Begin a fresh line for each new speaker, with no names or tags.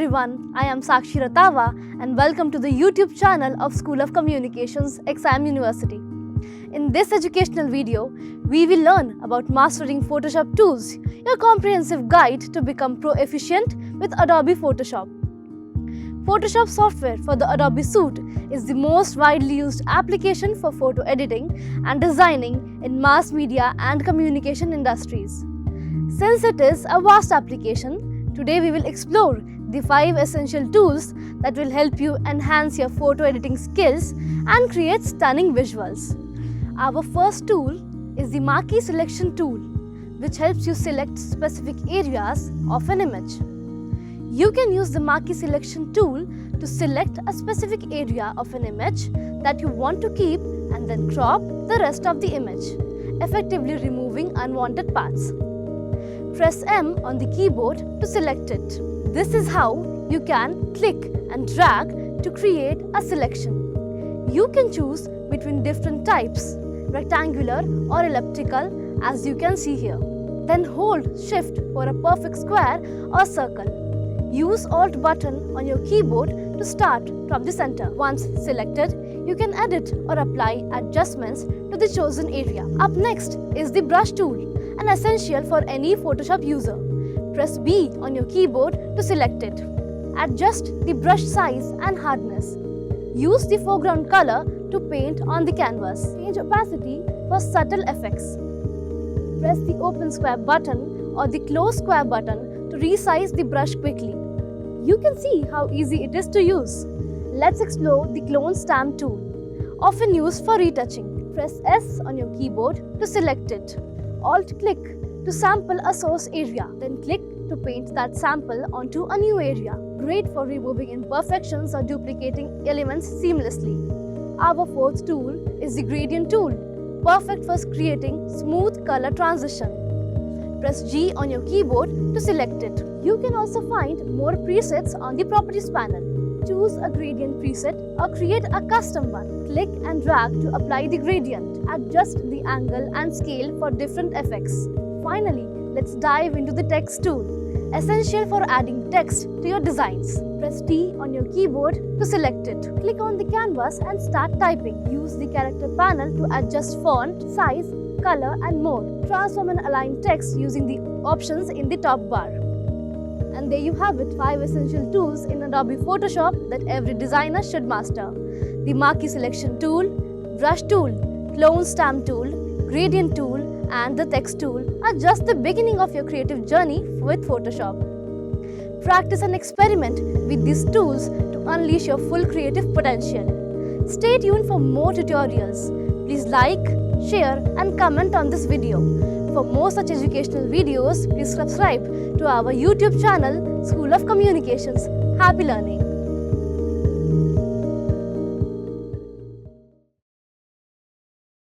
everyone, I am Sakshi Ratava and welcome to the YouTube channel of School of Communications, XIM University. In this educational video, we will learn about mastering Photoshop tools, your comprehensive guide to become proficient with Adobe Photoshop. Photoshop software for the Adobe suite is the most widely used application for photo editing and designing in mass media and communication industries. Since it is a vast application, today we will explore the 5 essential tools that will help you enhance your photo editing skills and create stunning visuals. Our first tool is the Marquee selection tool, which helps you select specific areas of an image. You can use the Marquee selection tool to select a specific area of an image that you want to keep and then crop the rest of the image, effectively removing unwanted parts. Press M on the keyboard to select it. This is how you can click and drag to create a selection. You can choose between different types, rectangular or elliptical, as you can see here. Then hold Shift for a perfect square or circle. Use Alt button on your keyboard to start from the center. Once selected, you can edit or apply adjustments to the chosen area. Up next is the brush tool, an essential for any Photoshop user. Press B on your keyboard to select it. Adjust the brush size and hardness. Use the foreground color to paint on the canvas. Change opacity for subtle effects. Press the open square button or the close square button to resize the brush quickly. You can see how easy it is to use. Let's explore the clone stamp tool, often used for retouching. Press S on your keyboard to select it. Alt-click to sample a source area, then click to paint that sample onto a new area. Great for removing imperfections or duplicating elements seamlessly. Our fourth tool is the gradient tool, perfect for creating smooth color transition. Press G on your keyboard to select it. You can also find more presets on the Properties panel. Choose a gradient preset or create a custom one. Click and drag to apply the gradient. Adjust the angle and scale for different effects. Finally, let's dive into the text tool, essential for adding text to your designs. Press T on your keyboard to select it. Click on the canvas and start typing. Use the character panel to adjust font, size, color and more. Transform and align text using the options in the top bar. And there you have it, 5 essential tools in Adobe Photoshop that every designer should master. The Marquee selection tool, brush tool, clone stamp tool, gradient tool and the text tool are just the beginning of your creative journey with Photoshop. Practice and experiment with these tools to unleash your full creative potential. Stay tuned for more tutorials. Please like, share and comment on this video. For more such educational videos, please subscribe to our YouTube channel, School of Communications. Happy learning!